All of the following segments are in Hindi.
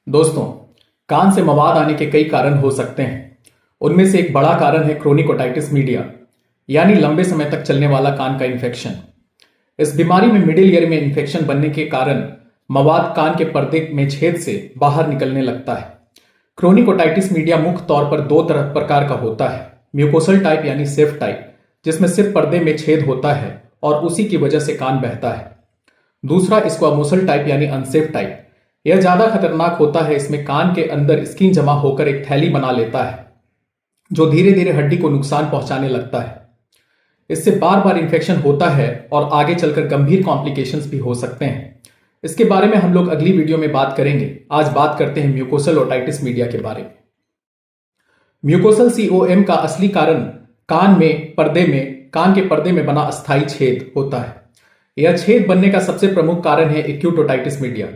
दोस्तों, कान से मवाद आने के कई कारण हो सकते हैं। उनमें से एक बड़ा कारण है क्रोनिक ओटाइटिस मीडिया, यानी लंबे समय तक चलने वाला कान का इन्फेक्शन। इस बीमारी में मिडिल ईयर में इन्फेक्शन बनने के कारण मवाद कान के पर्दे में छेद से बाहर निकलने लगता है। क्रोनिक ओटाइटिस मीडिया मुख्य तौर पर दो तरह प्रकार का होता है, म्यूकोसल टाइप यानी सेफ टाइप, जिसमें सिर्फ पर्दे में छेद होता है और उसी की वजह से कान बहता है। दूसरा स्क्वामोसल टाइप यानी अनसेफ टाइप। यह ज्यादा खतरनाक होता है। इसमें कान के अंदर स्किन जमा होकर एक थैली बना लेता है जो धीरे धीरे हड्डी को नुकसान पहुंचाने लगता है। इससे बार बार इंफेक्शन होता है और आगे चलकर गंभीर कॉम्प्लिकेशंस भी हो सकते हैं। इसके बारे में हम लोग अगली वीडियो में बात करेंगे। आज बात करते हैं म्यूकोसल ओटाइटिस मीडिया के बारे में। म्यूकोसल COM का असली कारण कान के पर्दे में बना अस्थायी छेद होता है। यह छेद बनने का सबसे प्रमुख कारण है एक्यूट ओटाइटिस मीडिया।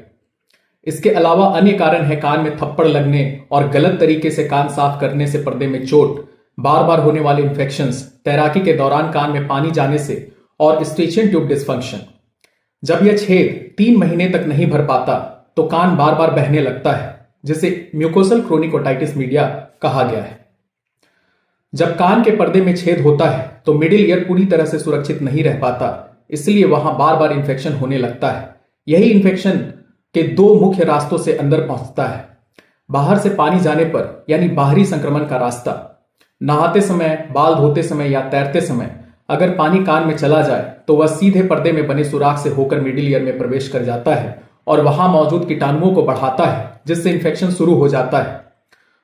इसके अलावा अन्य कारण है कान में थप्पड़ लगने और गलत तरीके से कान साफ करने से पर्दे में चोट, बार बार होने वाले इंफेक्शंस, तैराकी के दौरान कान में पानी जाने से और स्ट्रेचन ट्यूब डिस्फंक्शन। जब यह छेद 3 महीने तक नहीं भर पाता तो कान बार बार बहने लगता है, जिसे म्यूकोसल क्रोनिक ओटाइटिस मीडिया कहा गया है। जब कान के पर्दे में छेद होता है तो मिडिल ईयर पूरी तरह से सुरक्षित नहीं रह पाता, इसलिए वहां बार बार इंफेक्शन होने लगता है। यही इंफेक्शन के 2 मुख्य रास्तों से अंदर पहुंचता है। बाहर से पानी जाने पर यानी बाहरी संक्रमण का रास्ता। नहाते समय, बाल धोते समय या तैरते समय अगर पानी कान में चला जाए तो वह सीधे पर्दे में बने सुराख से होकर मिडिल ईयर में प्रवेश कर जाता है और वहां मौजूद कीटाणुओं को बढ़ाता है, जिससे इंफेक्शन शुरू हो जाता है।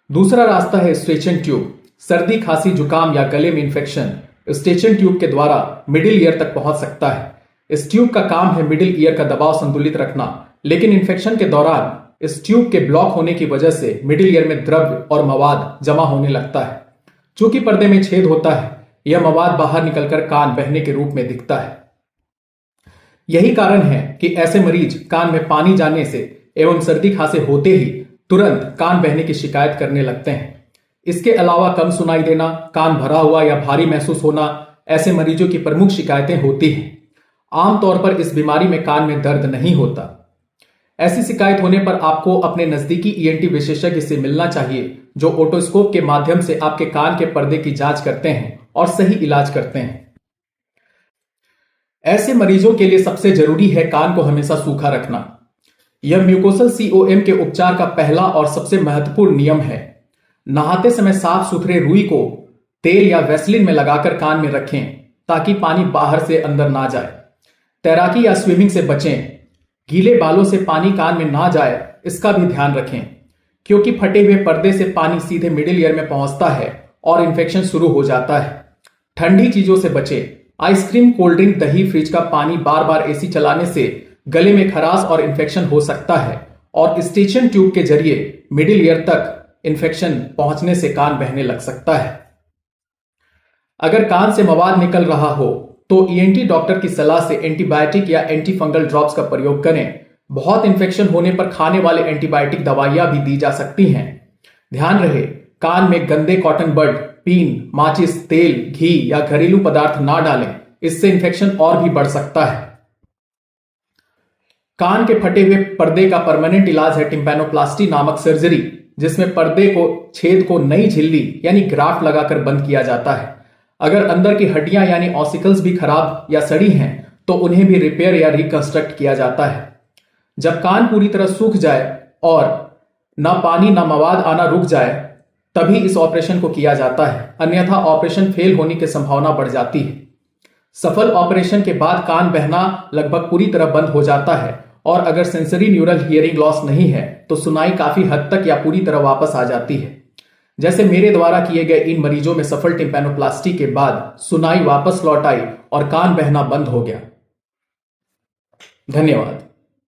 दूसरा रास्ता है स्ट्रेचन ट्यूब। सर्दी, खांसी, जुकाम या गले में इंफेक्शन स्ट्रेचन ट्यूब के द्वारा मिडिल ईयर तक पहुंच सकता है। इस ट्यूब का काम है मिडिल ईयर का दबाव संतुलित रखना, लेकिन इंफेक्शन के दौरान इस ट्यूब के ब्लॉक होने की वजह से मिडिल ईयर में द्रव्य और मवाद जमा होने लगता है। चूंकि पर्दे में छेद होता है, यह मवाद बाहर निकलकर कान बहने के रूप में दिखता है। यही कारण है कि ऐसे मरीज कान में पानी जाने से एवं सर्दी खांसी होते ही तुरंत कान बहने की शिकायत करने लगते हैं। इसके अलावा कम सुनाई देना, कान भरा हुआ या भारी महसूस होना ऐसे मरीजों की प्रमुख शिकायतें होती हैं। आमतौर पर इस बीमारी में कान में दर्द नहीं होता। ऐसी शिकायत होने पर आपको अपने नजदीकी ENT विशेषज्ञ से मिलना चाहिए, जो ओटोस्कोप के माध्यम से आपके कान के पर्दे की जांच करते हैं और सही इलाज करते हैं। ऐसे मरीजों के लिए सबसे जरूरी है कान को हमेशा सूखा रखना। यह म्यूकोसल COM के उपचार का पहला और सबसे महत्वपूर्ण नियम है। नहाते समय साफ सुथरे रुई को तेल या वैसलीन में लगाकर कान में रखें ताकि पानी बाहर से अंदर ना जाए। तैराकी या स्विमिंग से बचें। गीले बालों से पानी कान में ना जाए, इसका भी ध्यान रखें, क्योंकि फटे हुए पर्दे से पानी सीधे मिडिल ईयर में पहुंचता है और इंफेक्शन शुरू हो जाता है। ठंडी चीजों से बचें। आइसक्रीम, कोल्ड ड्रिंक, दही, फ्रिज का पानी, बार बार AC चलाने से गले में खराश और इंफेक्शन हो सकता है और स्ट्रेचन ट्यूब के जरिए मिडिल ईयर तक इंफेक्शन पहुंचने से कान बहने लग सकता है। अगर कान से मवाद निकल रहा हो तो ENT डॉक्टर की सलाह से एंटीबायोटिक या एंटी फंगल ड्रॉप्स का प्रयोग करें। बहुत इंफेक्शन होने पर खाने वाले एंटीबायोटिक दवाइयां भी दी जा सकती हैं। ध्यान रहे, कान में गंदे कॉटन बड, पीन, माचिस, तेल, घी या घरेलू पदार्थ ना डालें, इससे इंफेक्शन और भी बढ़ सकता है। कान के फटे हुए पर्दे का परमानेंट इलाज है टिम्पैनोप्लास्टी नामक सर्जरी, जिसमें पर्दे को छेद को नई झिल्ली यानी ग्राफ्ट लगाकर बंद किया जाता है। अगर अंदर की हड्डियां यानी ऑसिकल्स भी खराब या सड़ी हैं तो उन्हें भी रिपेयर या रिकंस्ट्रक्ट किया जाता है। जब कान पूरी तरह सूख जाए और ना पानी ना मवाद आना रुक जाए, तभी इस ऑपरेशन को किया जाता है, अन्यथा ऑपरेशन फेल होने की संभावना बढ़ जाती है। सफल ऑपरेशन के बाद कान बहना लगभग पूरी तरह बंद हो जाता है और अगर सेंसरी न्यूरल हियरिंग लॉस नहीं है तो सुनाई काफी हद तक या पूरी तरह वापस आ जाती है। जैसे मेरे द्वारा किए गए इन मरीजों में सफल टिम्पैनोप्लास्टी के बाद सुनाई वापस लौट आई और कान बहना बंद हो गया। धन्यवाद।